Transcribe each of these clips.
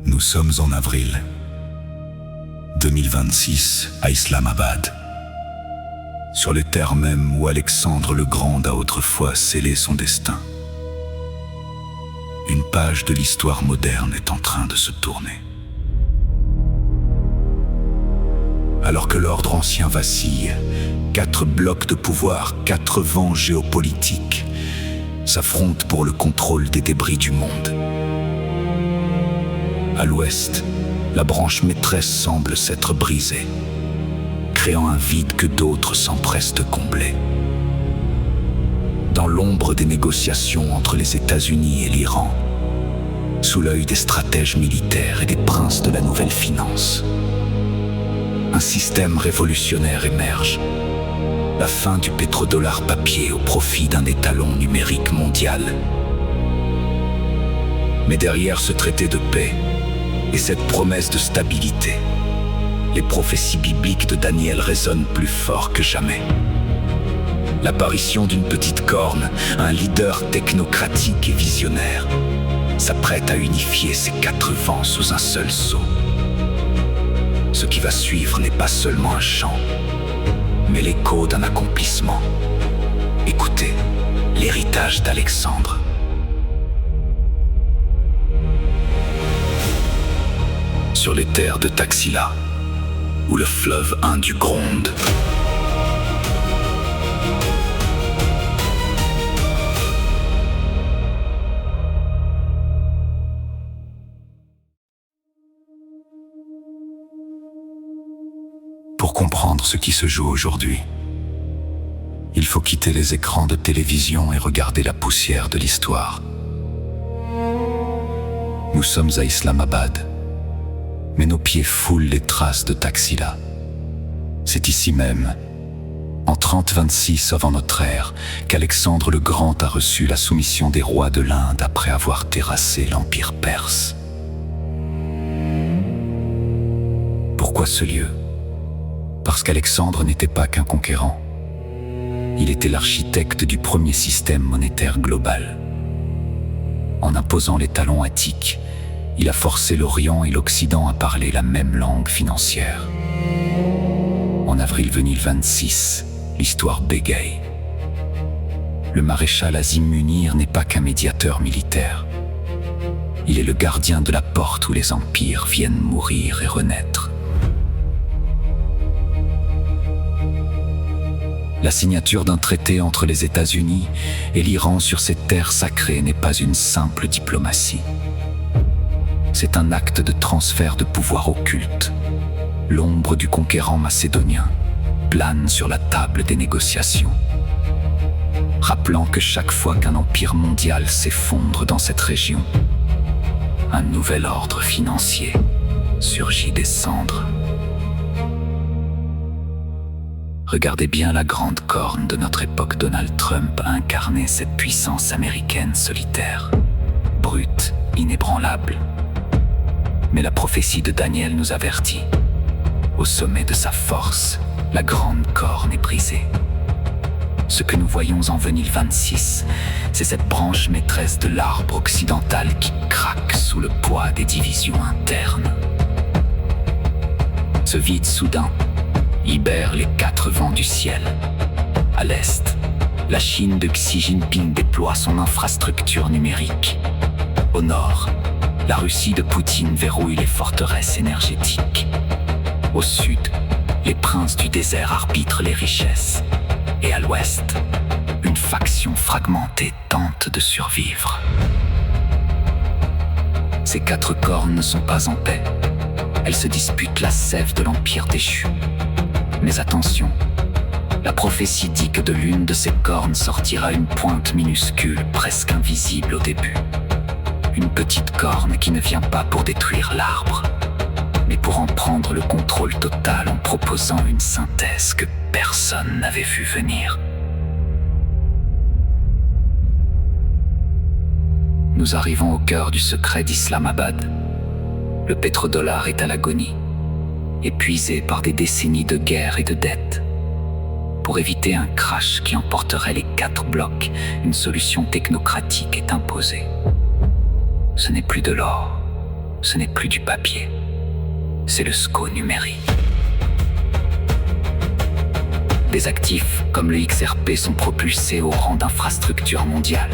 Nous sommes en avril 2026 à Islamabad, sur les terres mêmes où Alexandre le Grand a autrefois scellé son destin. Une page de l'histoire moderne est en train de se tourner. Alors que l'ordre ancien vacille, 4 blocs de pouvoir, 4 vents géopolitiques s'affrontent pour le contrôle des débris du monde. À l'ouest, la branche maîtresse semble s'être brisée, créant un vide que d'autres s'empressent de combler. Dans l'ombre des négociations entre les États-Unis et l'Iran, sous l'œil des stratèges militaires et des princes de la nouvelle finance, un système révolutionnaire émerge. La fin du pétrodollar papier au profit d'un étalon numérique mondial. Mais derrière ce traité de paix et cette promesse de stabilité, les prophéties bibliques de Daniel résonnent plus fort que jamais. L'apparition d'une petite corne, un leader technocratique et visionnaire, s'apprête à unifier ces 4 vents sous un seul sceau. Ce qui va suivre n'est pas seulement un chant, mais l'écho d'un accomplissement. Écoutez, l'héritage d'Alexandre. Sur les terres de Taxila, où le fleuve Indus gronde, pour comprendre ce qui se joue aujourd'hui, il faut quitter les écrans de télévision et regarder la poussière de l'histoire. Nous sommes à Islamabad, mais nos pieds foulent les traces de Taxila. C'est ici même, en 3026 avant notre ère, qu'Alexandre le Grand a reçu la soumission des rois de l'Inde après avoir terrassé l'Empire perse. Pourquoi ce lieu ? Parce qu'Alexandre n'était pas qu'un conquérant. Il était l'architecte du premier système monétaire global. En imposant les talons attiques, il a forcé l'Orient et l'Occident à parler la même langue financière. En avril 2026, l'histoire bégaye. Le maréchal Azim Munir n'est pas qu'un médiateur militaire. Il est le gardien de la porte où les empires viennent mourir et renaître. La signature d'un traité entre les États-Unis et l'Iran sur cette terre sacrée n'est pas une simple diplomatie. C'est un acte de transfert de pouvoir occulte. L'ombre du conquérant macédonien plane sur la table des négociations, rappelant que chaque fois qu'un empire mondial s'effondre dans cette région, un nouvel ordre financier surgit des cendres. Regardez bien la grande corne de notre époque. Donald Trump a incarné cette puissance américaine solitaire, brute, inébranlable. Mais la prophétie de Daniel nous avertit. Au sommet de sa force, la grande corne est brisée. Ce que nous voyons en 2026, c'est cette branche maîtresse de l'arbre occidental qui craque sous le poids des divisions internes. Ce vide soudain libère les 4 vents du ciel. À l'est, la Chine de Xi Jinping déploie son infrastructure numérique. Au nord, la Russie de Poutine verrouille les forteresses énergétiques. Au sud, les princes du désert arbitrent les richesses. Et à l'ouest, une faction fragmentée tente de survivre. Ces 4 cornes ne sont pas en paix. Elles se disputent la sève de l'empire déchu. Mais attention, la prophétie dit que de l'une de ces cornes sortira une pointe minuscule, presque invisible au début. Une petite corne qui ne vient pas pour détruire l'arbre, mais pour en prendre le contrôle total en proposant une synthèse que personne n'avait vu venir. Nous arrivons au cœur du secret d'Islamabad. Le pétrodollar est à l'agonie, épuisé par des décennies de guerre et de dettes. Pour éviter un crash qui emporterait les 4 blocs, une solution technocratique est imposée. Ce n'est plus de l'or, ce n'est plus du papier, c'est le SCO numérique. Des actifs comme le XRP sont propulsés au rang d'infrastructure mondiale.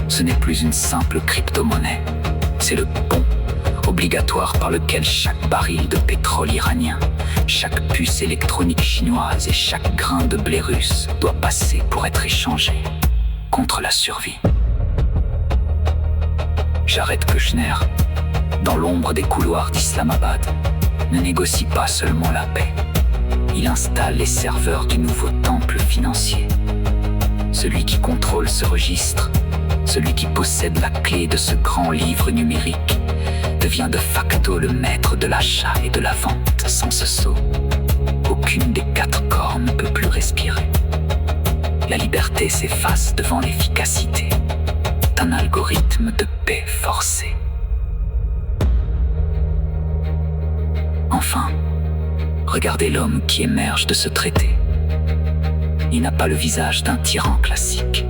Ce n'est plus une simple crypto-monnaie, c'est le pont obligatoire par lequel chaque baril de pétrole iranien, chaque puce électronique chinoise et chaque grain de blé russe doit passer pour être échangé contre la survie. Jared Kushner, dans l'ombre des couloirs d'Islamabad, ne négocie pas seulement la paix. Il installe les serveurs du nouveau temple financier. Celui qui contrôle ce registre, celui qui possède la clé de ce grand livre numérique, devient de facto le maître de l'achat et de la vente. Sans ce sceau, aucune des 4 corps ne peut plus respirer. La liberté s'efface devant l'efficacité d'un algorithme de paix forcé. Enfin, regardez l'homme qui émerge de ce traité. Il n'a pas le visage d'un tyran classique.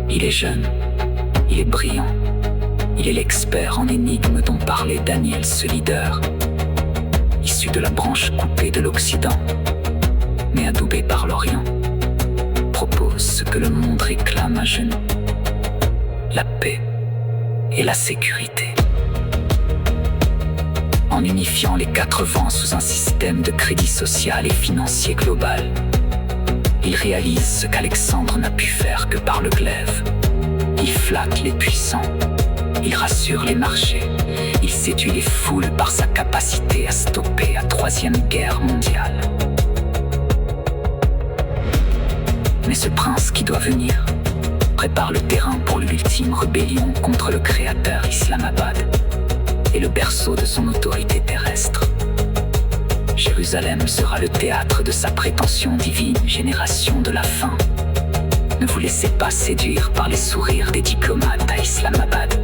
Il est jeune, il est brillant, il est l'expert en énigmes dont parlait Daniel ce leader, issu de la branche coupée de l'Occident, mais adoubé par l'Orient, propose ce que le monde réclame à genoux: la paix et la sécurité. En unifiant les 4 vents sous un système de crédit social et financier global, il réalise ce qu'Alexandre n'a pu faire que par le glaive. Il flatte les puissants, il rassure les marchés, il séduit les foules par sa capacité à stopper la 3e guerre mondiale. Mais ce prince qui doit venir prépare le terrain pour l'ultime rébellion contre le créateur Islamabad et le berceau de son autorité terrestre. Jérusalem sera le théâtre de sa prétention divine, génération de la faim. Ne vous laissez pas séduire par les sourires des diplomates à Islamabad.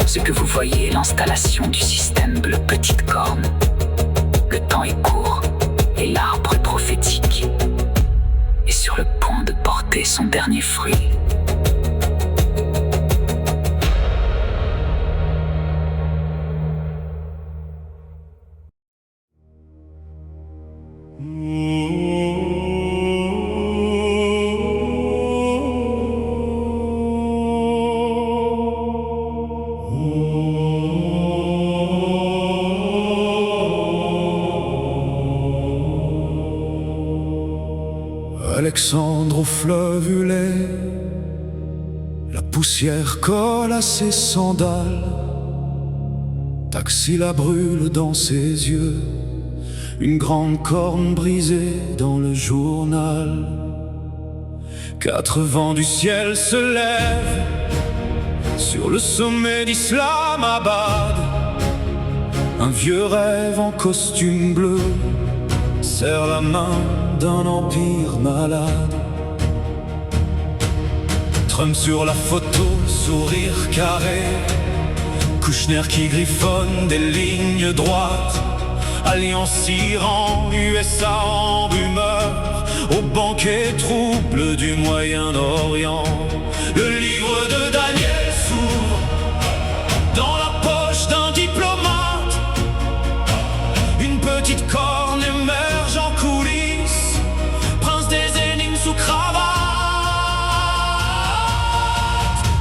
Ce que vous voyez est l'installation du système bleu petite corne. Le temps est court et l'arbre prophétique est sur le point de porter son dernier fruit. Alexandre au fleuve hulé, la poussière colle à ses sandales. Taxila brûle dans ses yeux, une grande corne brisée dans le journal. 4 vents du ciel se lèvent sur le sommet d'Islamabad. Un vieux rêve en costume bleu serre la main d'un empire malade. Trump sur la photo, sourire carré, Kushner qui griffonne des lignes droites. Alliance Iran, USA en rumeur, au banquet trouble du Moyen-Orient. Le livre de Daniel s'ouvre dans la poche d'un diplomate. Une petite corne émerge en coulisses, prince des énigmes sous cravate.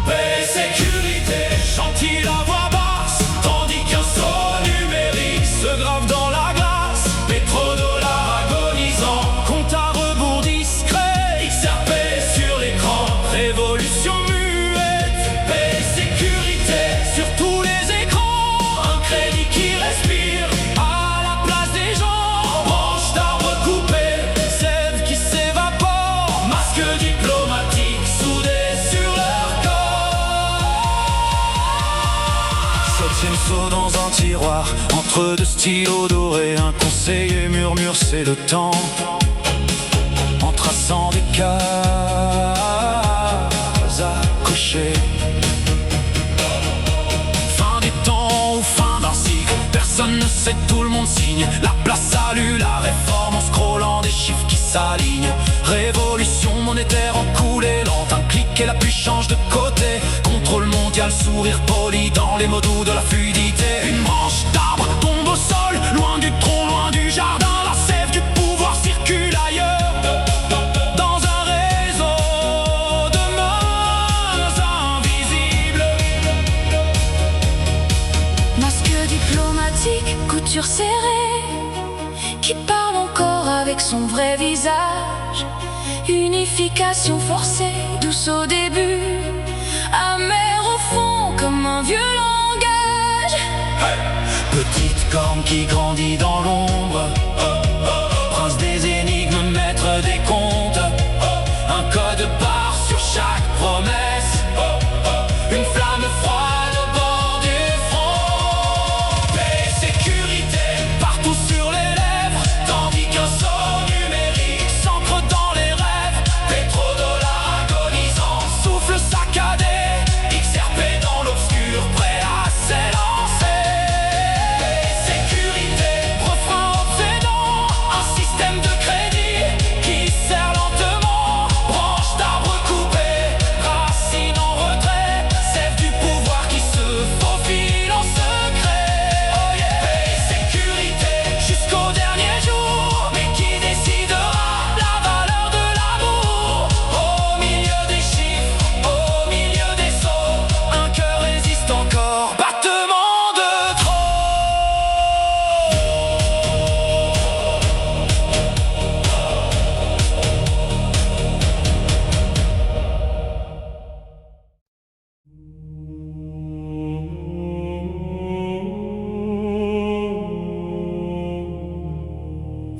Paix et sécurité, chante-t-il à voix basse, tandis qu'un son numérique se grave dans la glace. Pétrodollar agonisant, compte à rebours discret, XRP sur l'écran, révolution muette. Paix et sécurité sur tous les écrans, un crédit qui respire à la place des gens. Branches d'arbres coupées, sève qui s'évapore, masque diplomatique soudé sur leur corps. 7e saut dans un tiroir, entre 2 stylos dorés, un conseiller murmure c'est le temps, en traçant des cases à cocher. Fin des temps ou fin d'un cycle, personne ne sait, tout le monde signe. La place salue la réforme en scrollant des chiffres qui s'alignent. Révolution monétaire en coulée lente, un clic et la pluie change de côté. Contrôle mondial social, sourire poli dans les mots doux de la fluidité. Une branche d'arbre tombe au sol, loin du tronc, loin du jardin. La sève du pouvoir circule ailleurs, dans un réseau de mains invisibles. Masque diplomatique, couture serrée, qui parle encore avec son vrai visage. Unification forcée, douce au début, amère au fond comme un vieux langage. Hey. Petite corne qui grandit dans l'ombre, prince des énigmes, maître des contes. Un code barre sur chaque promesse, une flamme froide au bord du front. Paix et sécurité partout sur les lèvres, tandis qu'un sort numérique s'ancre dans les rêves. Pétrodollar agonisant, souffle saccadé, XRP dans l'obscur, prêt à s'élancer. Paix et sécurité, refrain obsédant, un système de crédit qui serre lentement. Branche d'arbre coupée, racine en retrait, sève du pouvoir qui se faufile en secret. Oh yeah. Paix et sécurité jusqu'au dernier jour, mais qui décidera la valeur de l'amour? Au milieu des chiffres, au milieu des sauts, un cœur résiste encore, battement de trop.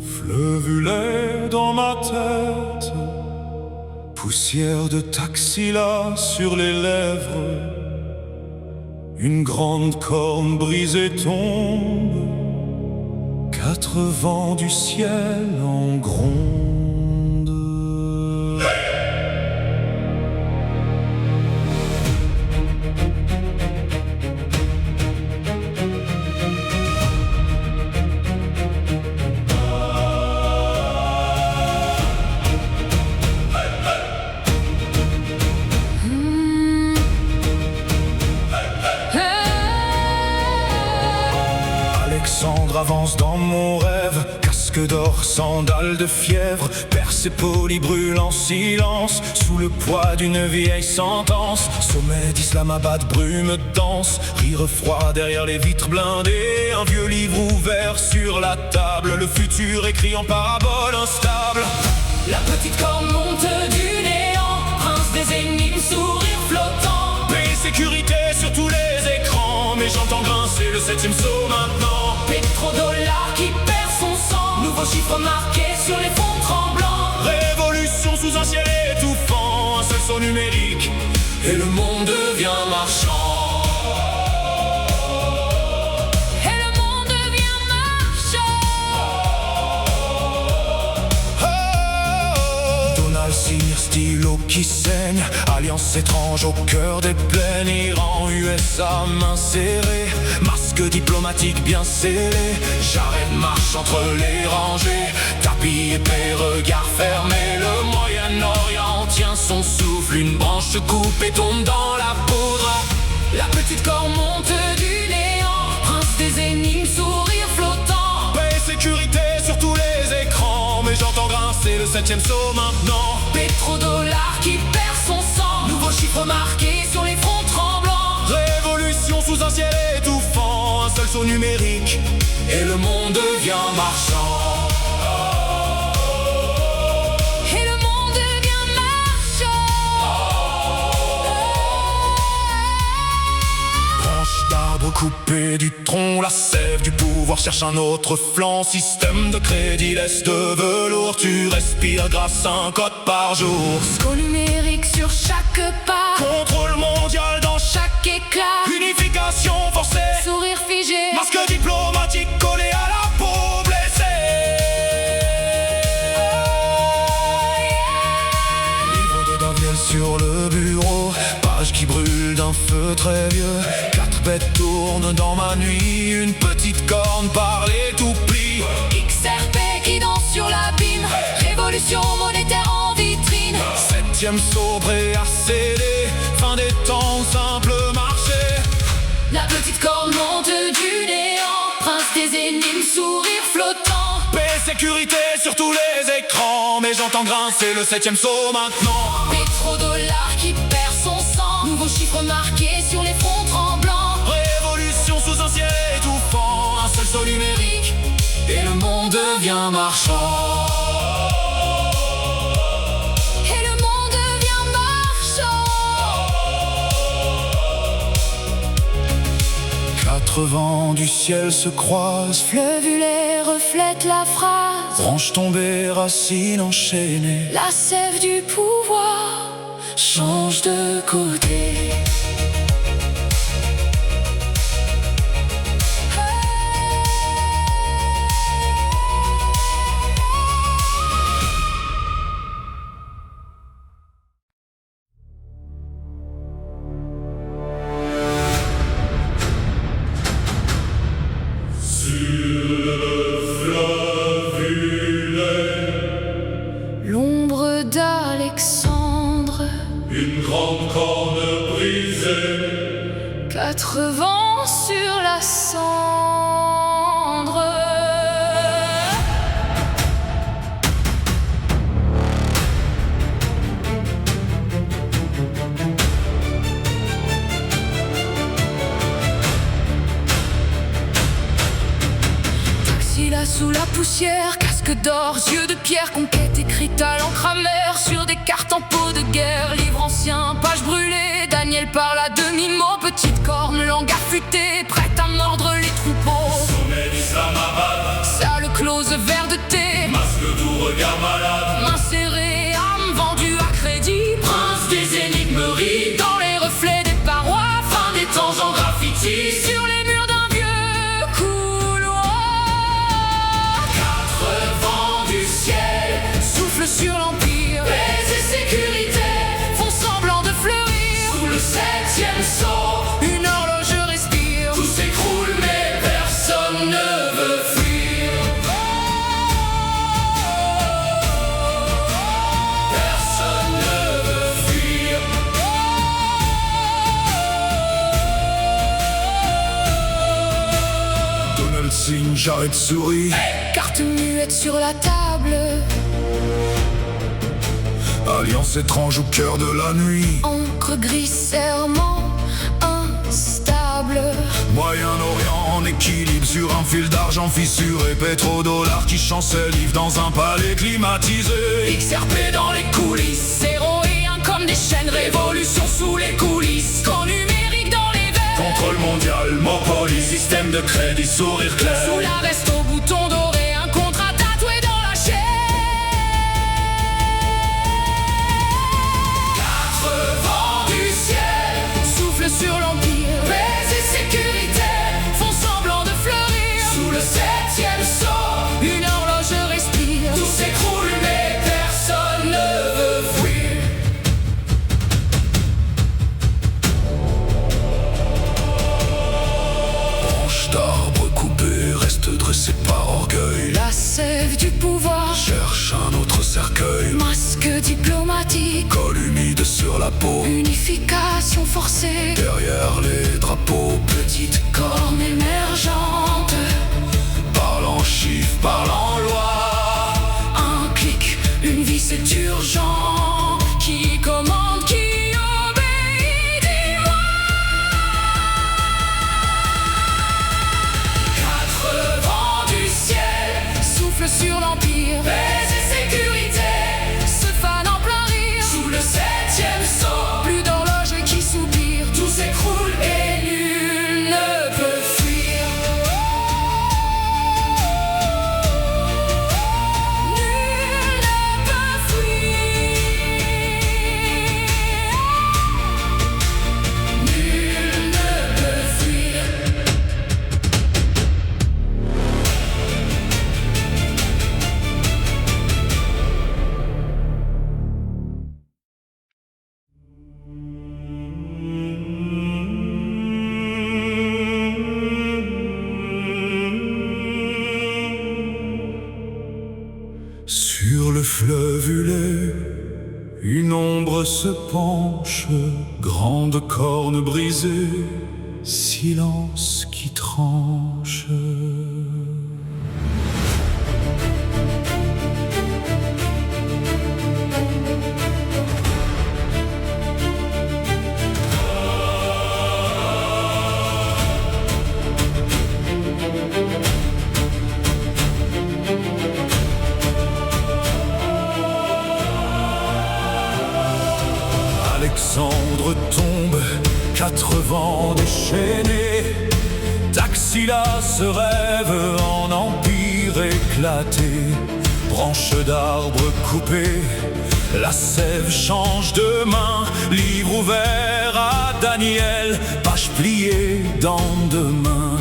Fleuvulet dans ma tête, poussière de taxila sur les lèvres. Une grande corne brisée tombe, quatre vents du ciel en gronde. Alexandre avance dans mon rêve, casque d'or, sandales de fièvre, Persépolis brûle en silence, sous le poids d'une vieille sentence. Sommet d'Islamabad, brume dense, rire froid derrière les vitres blindées. Un vieux livre ouvert sur la table, le futur écrit en parabole instable. La petite corne monte du néant, prince des énigmes, sourire flottant. Paix et sécurité sur tous les écrans, mais j'entends grincer le 7e saut maintenant. Pétrodollar qui perd son sang, nouveau chiffre marqué sur les fonds tremblants. Révolution sous un ciel étouffant, un seul saut numérique, et le monde devient marchand. Et le monde devient marchand. Donald Sear, stylo qui saigne, alliance étrange au cœur des plaines. Iran, USA, main serrée, masque diplomatique bien scellé. J'arrête marche entre les rangées, tapis épais, regard fermé. Le Moyen-Orient tient son souffle, une branche se coupe et tombe dans la poudre. La petite corne monte du néant, prince des énigmes, sourire flottant. Paix et sécurité sur tous les écrans, mais j'entends grincer le 7e saut maintenant. Pétrodollar qui perd son sang, nouveau chiffre marqué sur les fronts tremblants. Révolution sous un ciel étouffant, un seul saut numérique, et le monde devient marchand. Et le monde devient marchand. Branche d'arbre coupée du tronc, la sève du pouvoir cherche un autre flanc. Système de crédit, laisse de velours, tu respires grâce à un code par jour. Score numérique sur chaque pas, Contrôle mondial dans chaque éclat, unification forcée, sourire figé, masque diplomatique collé à la peau blessée. Livre de Daniel sur le bureau, page qui brûle d'un feu très vieux. Quatre bêtes tournent dans ma nuit, une petite corne par les tout plis. XRP qui danse sur l'abîme, révolution monétaire en vitrine. 7e saut prêt à céder, fin des temps, simple marche. La petite corne monte du néant, prince des énigmes, sourire flottant. Paix, sécurité sur tous les écrans, mais j'entends grincer le 7e saut maintenant. Pétrodollar qui perd son sang, nouveaux chiffres marqués sur les fronts tremblants. Révolution sous un ciel étouffant, un seul saut numérique, et le monde devient marchand. Et le monde devient marchand. 4 vents du ciel se croisent, Fleuvulet reflète la phrase. branches tombées, racines enchaînées. La sève du pouvoir change de côté. L'ombre d'Alexandre, Une grande corne brisée. 4 vents sur la cendre. Taxi là sous la poussière, casque d'or, yeux de pierre, conquête écrite à l'encre amère sur des cartes en peau de guerre, livre ancien, page brûlée. Daniel parle à demi-mot, petite corne, langue affûtée, prête à mordre les troupeaux. Sommet d'Islamabad, Salle close, verre de thé, masque doux, regard malade. main serrée, âme vendue à crédit. Prince des énigmes rit dans les reflets des parois. Fin des temps en graffiti sur les murs d'un vieux couloir. 4 vents du ciel soufflent sur l'empire. Paix et sécurité font semblant de fleurir. Sous le 7e saut, une horloge respire. Tout s'écroule mais personne ne veut fuir. Personne ne veut fuir. Donald signe, j'arrête souris. Carte muette sur la table, Alliance étrange au cœur de la nuit. encre gris, serment instable. Moyen-Orient en équilibre sur un fil d'argent fissuré. Pétrodollar qui chancelle dans un palais climatisé. XRP dans les coulisses, héroïens comme des chaînes. Révolution sous les coulisses, camp numérique dans les veines. Contrôle mondial, Monopoly, système de crédit, sourire clair. Sous la veste au bouton doré, un contrat tatoué dans la chair. 4 vents du ciel soufflent sur l'empire. Paix et sécurité font semblant de fleurir. Sous le 7e saut, une horloge respire. Tout s'écroule mais personne ne veut fuir. Branche d'arbre coupée reste dressée par orgueil. La sève du pouvoir, Cherche un autre cercueil. masque diplomatique, Col humide sur la peau. unification forcée. Derrière les drapeaux. Petite corne émergente, Parle en chiffres, parle en loi. un clic, une vie c'est urgent. Qui commande, qui obéit, dis-moi. 4 vents du ciel soufflent sur l'empire. Paix et sécurité se fanent en plein rire. Sous le 7e saut, plus d'horloge qui soupire. Tout s'écroule et nul ne peut fuir. Nul ne peut fuir. Nul ne peut fuir. Sur le fleuve Hulé, une ombre se penche, grande corne brisée, silence qui tranche. Alexandre tombe, 4 vents déchaînés. Taxila se rêve en empire éclaté. Branche d'arbre coupée, la sève change de main. Livre ouvert à Daniel, page pliée dans 2 mains.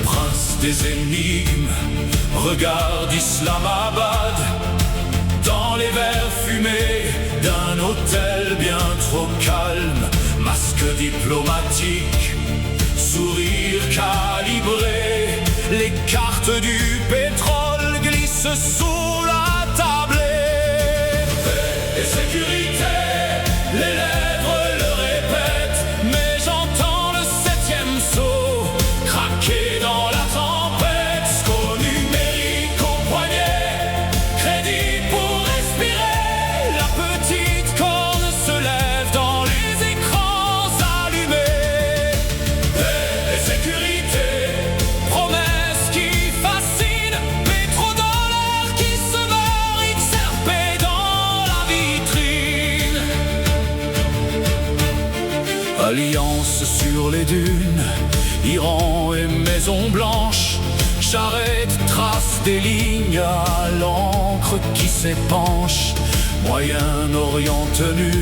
Prince des énigmes, regarde Islamabad. Dans les verres fumés d'un hôtel bien trop calme. Masque diplomatique, sourire calibré. Les cartes du pétrole glissent sous la tablée. Paix et sécurité, les lèvres le répètent. Mais j'entends le 7e saut craquer dans la tempête. SCO numérique au poignet, crédit pour respirer. La petite corne se lève dans les écrans allumés. Paix et sécurité, promesse qui fascine. Pétrodollars qui se meurt, XRP dans la vitrine. Alliance sur les dunes, Iran et Maison Blanche. Charrette trace des lignes à l'encre qui s'épanche. Moyen-Orient tenu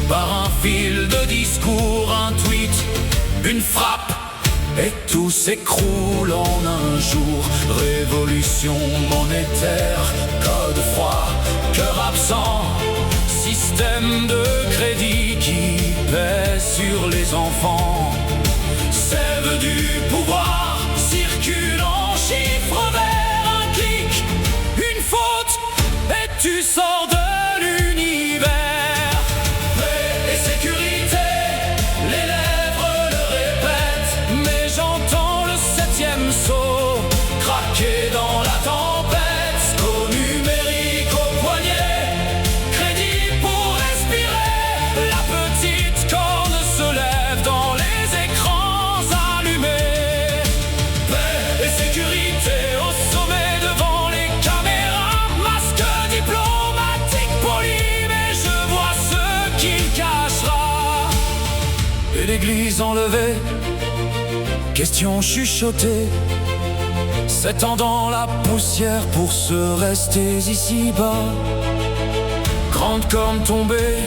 par un fil de discours, un tweet, une frappe, et tout s'écroule en un jour. Révolution monétaire, code froid, cœur absent. Système de crédit qui pèse sur les enfants. Sève du pouvoir circule en chiffres vers un clic. Une faute et tu sors de l'univers. Paix et sécurité, les lèvres le répètent. Mais j'entends le 7e saut craquer dans la tempête. SCO numérique au poignet, crédit pour respirer. La petite corne se lève dans les écrans allumés. Paix et sécurité au sommet devant les caméras. Masque diplomatique poli, mais je vois ce qu'il cachera. Et l'église enlevée, question chuchotée, s'étendant la poussière pour se rester ici-bas. Grande corne tombée,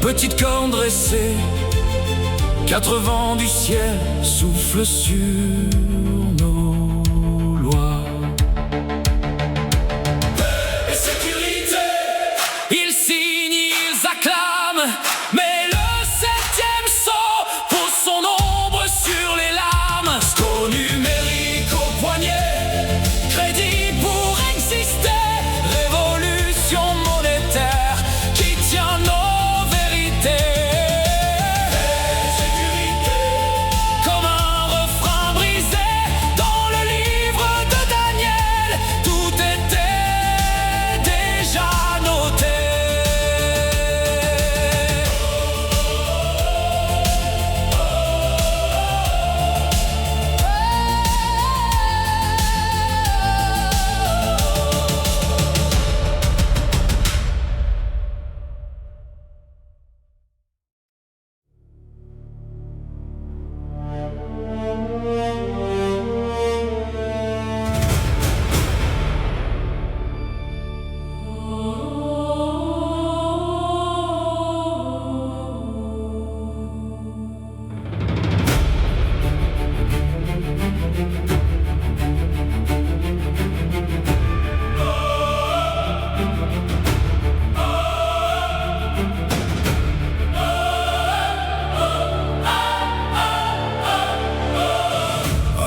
petite corne dressée. 4 vents du ciel soufflent sur nos lois. Paix et sécurité, ils signent, ils acclament. Mais le 7e saut pose son ombre sur les lames. SCO numérique au poignet, crédit pour exister. Révolution monétaire qui tient nos vérités. Comme un refrain brisé dans le livre de Daniel, tout était déjà noté.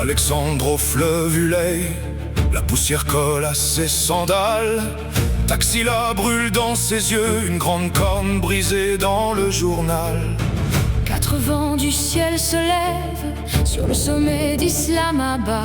Alexandre au fleuve Ulay, la poussière colle à ses sandales. Taxila brûle dans ses yeux, une grande corne brisée dans le journal. 4 vents du du ciel se lève sur le sommet d'Islamabad.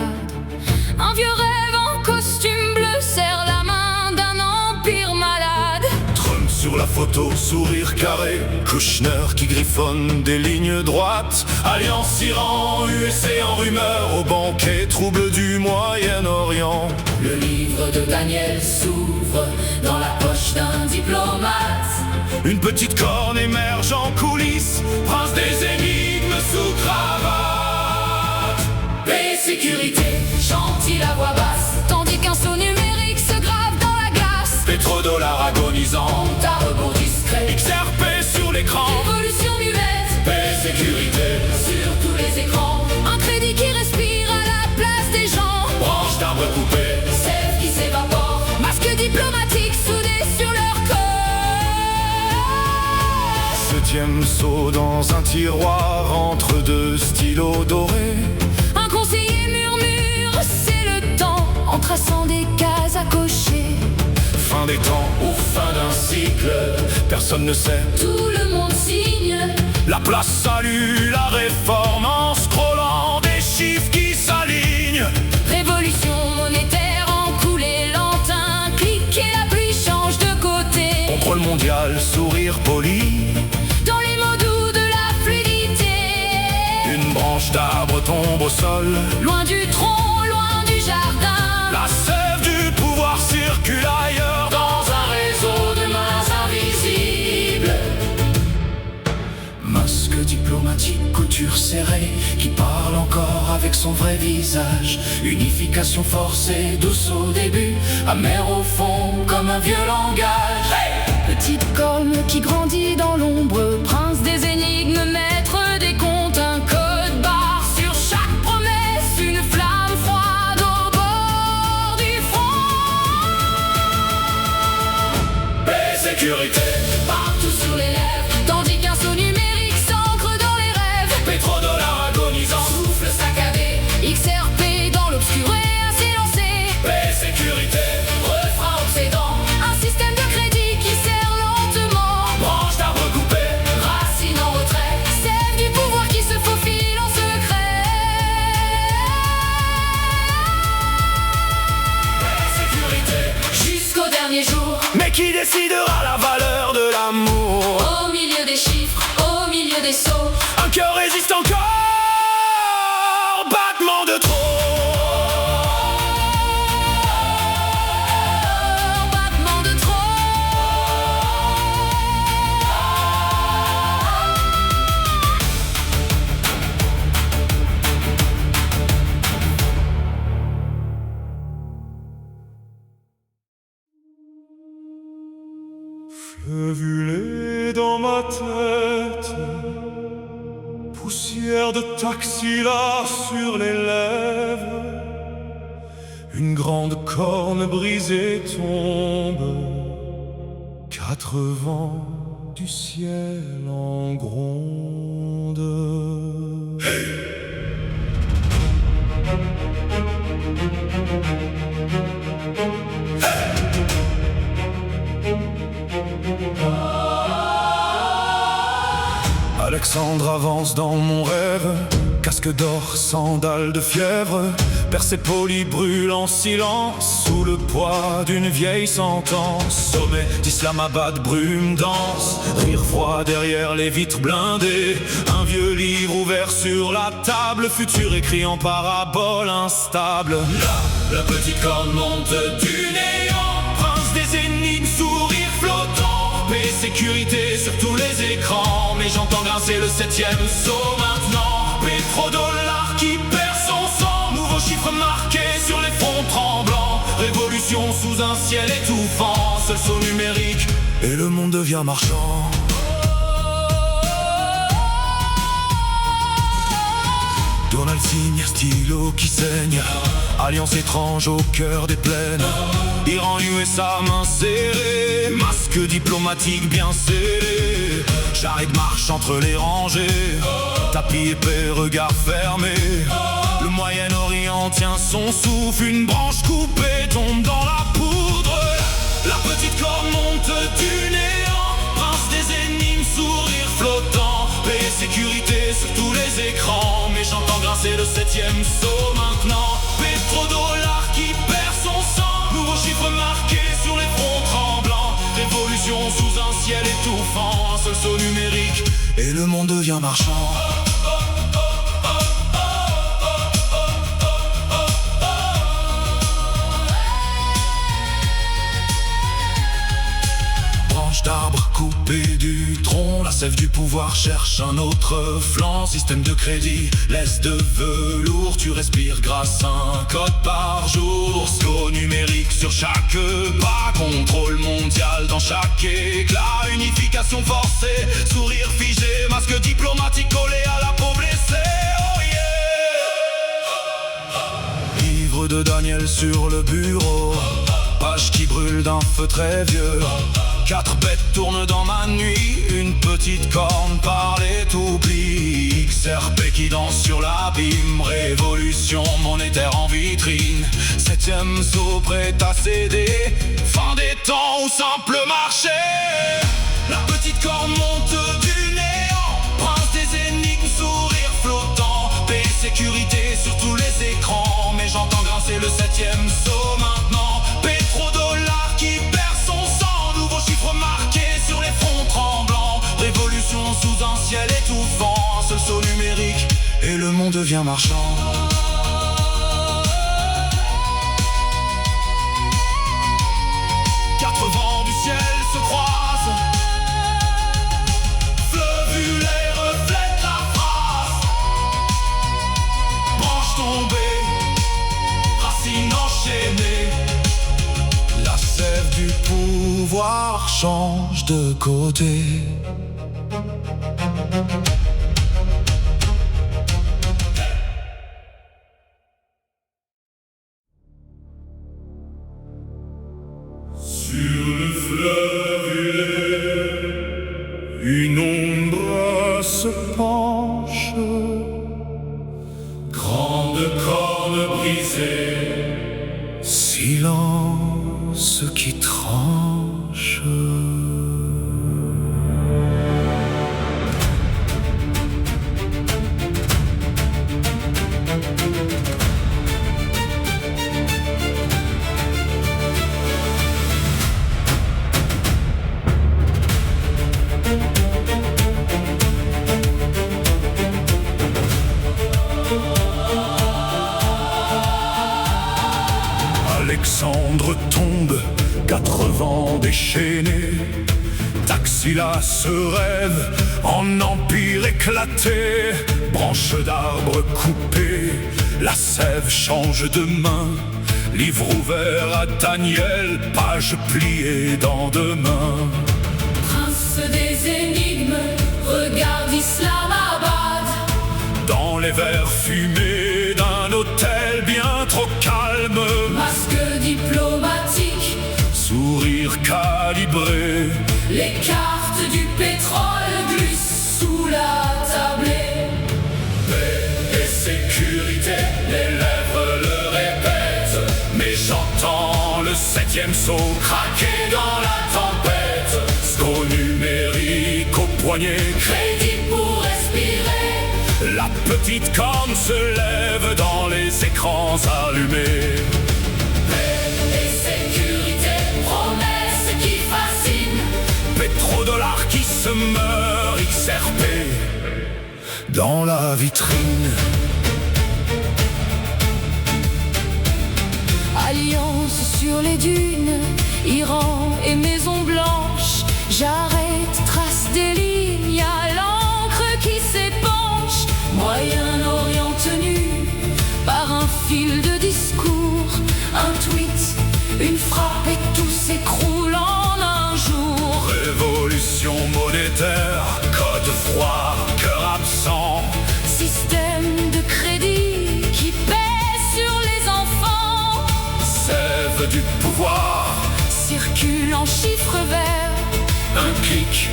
Un vieux rêve en costume bleu serre la main d'un empire malade. Trump sur la photo, sourire carré, Kushner qui griffonne des lignes droites, Alliance Iran, USA en rumeur, au banquet trouble du Moyen-Orient. Le livre de Daniel s'ouvre dans la poche d'un diplomate. Une petite corne émerge en coulisses, prince des énigmes sous cravate. Paix, sécurité, chante-t-il à voix basse, tandis qu'un saut numérique se grave dans la glace. Pétrodollar agonisant, Compte à rebours discret, XRP sur l'écran. évolution muette, Paix, sécurité, sur tous les écrans. Un crédit qui respire à la place des gens. branche d'arbre coupé. Sève qui s'évapore, masque diplomatique soudé sur leur corps. 7e saut dans un tiroir entre deux stylos dorés. Un conseiller murmure, c'est le temps, en traçant des cases à cocher. Fin des temps ou fin d'un cycle, personne ne sait. Tout le monde signe. La place salue la réforme en scrollant des chiffres qui s'alignent. Révolution monétaire en coulée lente, un clic et la pluie change de côté. Contrôle mondial, sourire poli. Dans les mots doux de la fluidité. Une branche d'arbre tombe au sol. Loin du tronc, loin du jardin. La sève du pouvoir circule ailleurs dans un réseau de mains invisibles. Masque diplomatique, couture serrée, qui parle encore avec son vrai visage. Unification forcée, douce au début, amère au fond comme un vieux langage. Petite corne qui grandit dans l'ombre, prince des énigmes, maître des comptes, un code barre sur chaque promesse, une flamme froide au bord du front. Paix, sécurité, Partout sur les lèvres, tandis qu'un saut numérique s'ancre dans les rêves. pétrodollar agonisant. Souffle saccadé, XRP dans l'obscur et ainsi lancé. Paix, sécurité, Refrain obsédant, un système de crédit qui serre lentement. branche d'arbre coupé. Racine en retrait, sève du pouvoir qui se faufile en secret. Paix, sécurité, Jusqu'au dernier jour, mais qui décidera la valeur de l'amour? au milieu des chiffres, au milieu des sauts. Un cœur résiste encore, battement de trop. Battement de trop. Fleuvulet dans ma tête, poussière de taxi là sur les lèvres. Une grande corne brisée tombe, 4 vents du ciel en gronde. Alexandre avance dans mon rêve, casque d'or, sandales de fièvre, Persépolis brûle en silence sous le poids d'une vieille sentence. Sommet d'Islamabad, brume dense, rire froid derrière les vitres blindées. Un vieux livre ouvert sur la table, futur écrit en parabole instable. Là, la petite corne monte du néant, prince des énigmes, sourire flottant. Paix, sécurité sur tous les écrans, mais j'entends grincer le 7e saut maintenant. Pétrodollar qui perd son sang, nouveaux chiffres marqués sur les fronts tremblants. Révolution sous un ciel étouffant, seul saut numérique et le monde devient marchand. Donald signe, stylo qui saigne, alliance étrange au cœur des plaines. Iran, USA, main serrée, masque diplomatique bien scellé. J'arrête marche entre les rangées, tapis épais, regard fermé. Le Moyen-Orient tient son souffle, une branche coupée tombe dans la poudre. La petite corde monte du néant, prince des énigmes, sourire flottant. Paix, sécurité sur tous les écrans. Mais j'entends grincer le 7e saut maintenant. Pétrodollar qui perd son sang. Nouveaux chiffres marqués sur les fronts tremblants. Révolution sous un ciel étouffant. Un seul saut numérique et le monde devient marchand. D'arbres coupés du tronc, la sève du pouvoir cherche un autre flanc. Système de crédit, laisse de velours, tu respires grâce à un code par jour. SCO numérique sur chaque pas, contrôle mondial dans chaque éclat. Unification forcée, sourire figé, masque diplomatique collé à la peau blessée. Oh yeah! Livre de Daniel sur le bureau, page qui brûle d'un feu très vieux. 4 bêtes tournent dans ma nuit, une petite corne par les toupis. XRP qui danse sur l'abîme, révolution monétaire en vitrine. 7e saut prêt à céder, fin des temps ou simple marché. La petite corne monte du néant, prince des énigmes, sourire flottant. Paix et sécurité sur tous les écrans, mais j'entends grincer le 7e saut maintenant. Pétrodollar qui perd son sang, nouveaux chiffres marqués sur les fronts tremblants. Révolution sous un ciel étouffant, un seul saut numérique et le monde devient marchand. Quatre vents du ciel se croisent, fleuve reflète la phrase. Branche tombée, racines enchaînées, la sève du pouvoir change de côté. Sur le fleuve une ombre se penche, grande corne brisée, silence qui tranche. Alexandre tombe, 4 vents déchaînés. Taxila se rêve en empire éclaté. Branche d'arbre coupée, la sève change de main. Livre ouvert à Daniel, page pliée dans 2 mains. Prince des énigmes, regarde Islamabad. Dans les verres fumés d'un hôtel bien trop calme. Masque diplomatique, Sourire calibré, les cartes du pétrole glissent sous la tablée. paix et sécurité, les lèvres le répètent. Mais j'entends le 7e saut craquer dans la tempête. SCO numérique au poignet, Crédit pour respirer, la petite corne se lève dans les écrans allumés. et sécurité, promesse qui fascine. Pétrodollar qui se meurt, XRP dans la vitrine. Alliance sur les dunes, Iran et Maison Blanche. J'arrête, trace des lignes, à l'encre qui s'épanche. Moyen-Orient tenu par un fil de discours. Un tweet, une frappe et tout s'écroule en un jour. Révolution monétaire, code froid, cœur absent. Système de crédit qui pèse sur les enfants. Sève du pouvoir, Circule en chiffres verts. un clic,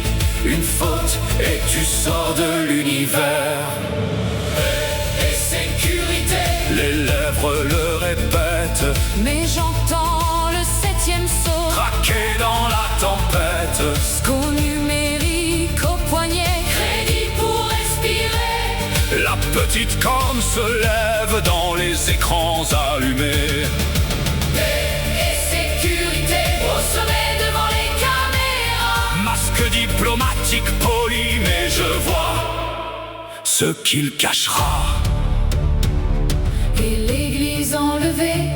une faute et tu sors de l'univers. Paix et sécurité, Les lèvres le répètent, mais j'entends le 7e saut. craquer dans la tempête. SCO numérique au poignet, crédit pour respirer. La petite corne se lève dans les écrans allumés. Paix et sécurité au sommet devant les caméras. Masque diplomatique poli, mais je vois ce qu'il cachera. Et l'église enlevée,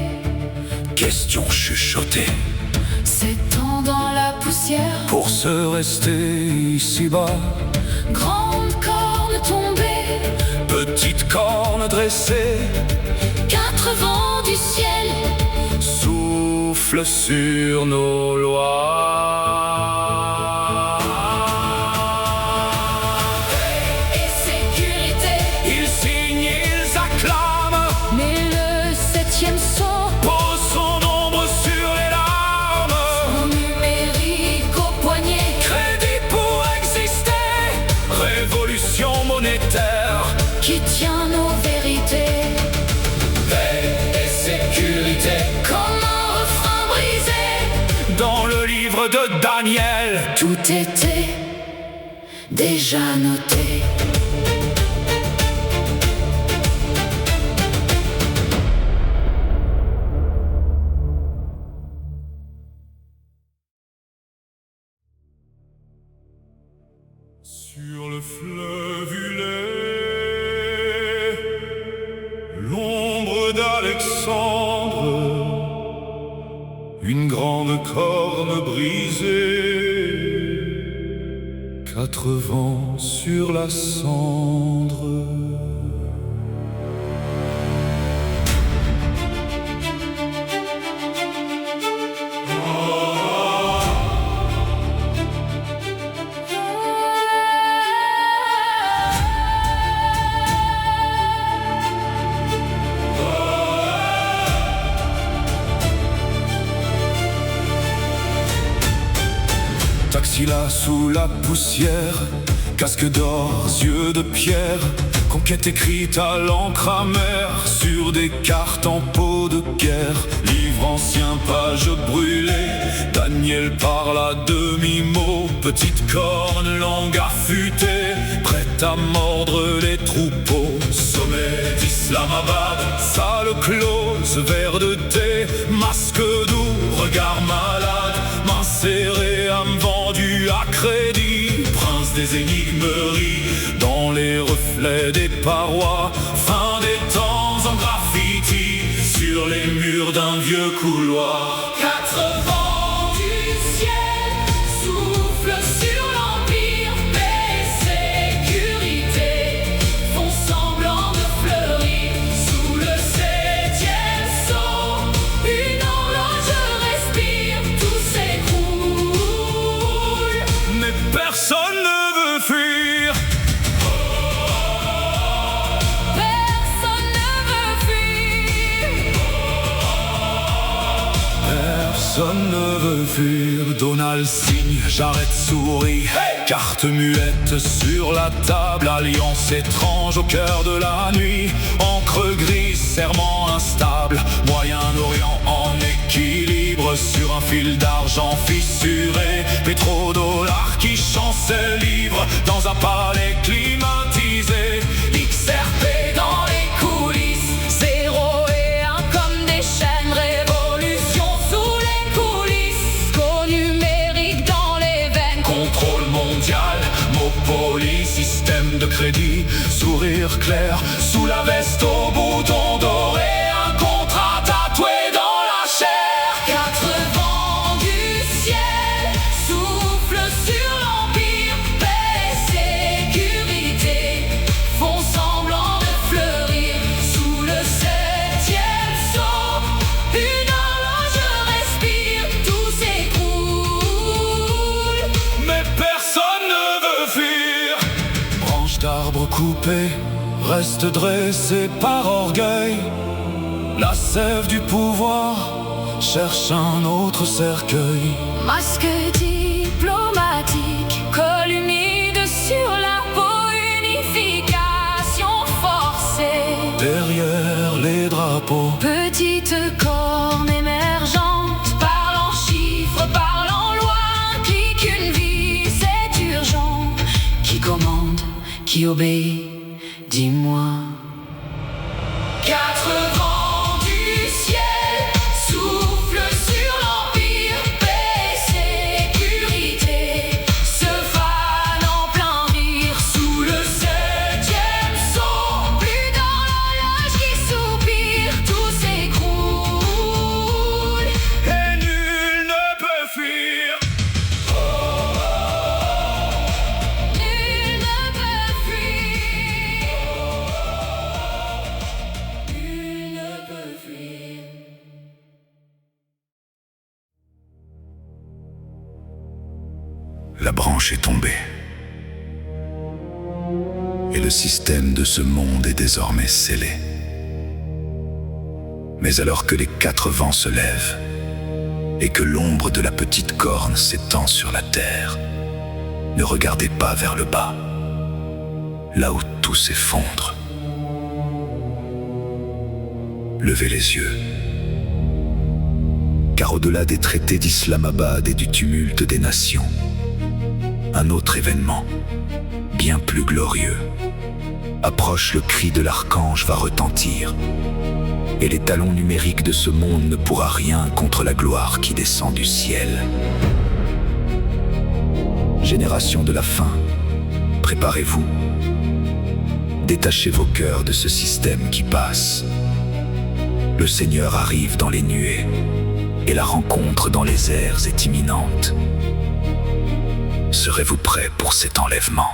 Question chuchotée, s'étend dans la poussière. pour se rester ici-bas. Grande corne tombée, Petite corne dressée, 4 vents du ciel. souffle sur nos lois. Et sécurité, Ils signent, ils acclament, mais le 7e sceau, pose son ombre sur les larmes. en numérique au poignet. Crédit pour exister, révolution monétaire. Qui tient nos vérités. Paix et sécurité, Comme un refrain brisé, dans le livre de Daniel. tout était déjà noté. Sur le fleuve l'ombre d'Alexandre, une grande corne brisée, 4 vents sur la cendre. Taxi là sous la poussière, casque d'or, yeux de pierre, conquête écrite à l'encre amère, sur des cartes en peau de guerre, livre ancien, page brûlée, Daniel parle à demi-mot, petite corne, langue affûtée, prête à mordre les troupeaux, sommet d'Islamabad, salle close, verre de thé, masque doux, regard malade, main serrée, âme vendue à crédit, prince des énigmeries, dans les reflets des parois, fin des temps en graffiti, sur les murs d'un vieux couloir. 4 vents du ciel soufflent sur l'empire. Paix et sécurité font semblant de fleurir. Sous le 7e sceau, une horloge respire. Tout s'écroule. Mais personne ne veut fuir. Personne ne veut fuir. Personne ne veut fuir. Donald signe, j'arrête souris. Carte muette sur la table, alliance étrange au cœur de la nuit. Encre grise, serment instable, Moyen-Orient en équilibre. Sur un fil d'argent fissuré, pétrodollars qui chancellent livre dans un palais climatisé. XRP dans les coulisses, 0 et 1 comme des chaînes. Révolution sous les coulisses. Qu'au numérique dans les veines. contrôle mondial, Monopoly, système de crédit, sourire clair, sous la veste au bouton doré, un contrat tatoué dans la chair. 4 vents du ciel soufflent sur l'empire. Paix et sécurité font semblant de fleurir. Sous le 7e sceau, une horloge respire. Tout s'écroule. Mais personne ne veut fuir. Branche d'arbre coupée, reste dressée par orgueil. La sève du pouvoir cherche un autre cercueil. Masque diplomatique, col humide sur la peau, unification forcée. Derrière les drapeaux, Petite corne émergente, parle en chiffres, parle en loi, implique une vie, c'est urgent. Qui commande, qui obéit, dis-moi. Quatre vents du ciel soufflent sur l'empire, paix, sécurité se fanent en plein rire sous le 7e son. Plus dans l'horloge qui soupire, tout s'écroule Et nul ne peut fuir. Nul ne peut fuir. Nul ne peut fuir. La branche est tombée. Et le système de ce monde est désormais scellé. Mais alors que les 4 vents se lèvent et que l'ombre de la petite corne s'étend sur la terre, ne regardez pas vers le bas, là où tout s'effondre. Levez les yeux, car au-delà des traités d'Islamabad et du tumulte des nations, un autre événement, bien plus glorieux, approche. Le cri de l'archange va retentir, et l'étalon numérique de ce monde ne pourra rien contre la gloire qui descend du ciel. Génération de la fin, préparez-vous. Détachez vos cœurs de ce système qui passe. Le Seigneur arrive dans les nuées, et la rencontre dans les airs est imminente. Serez-vous prêts pour cet enlèvement ?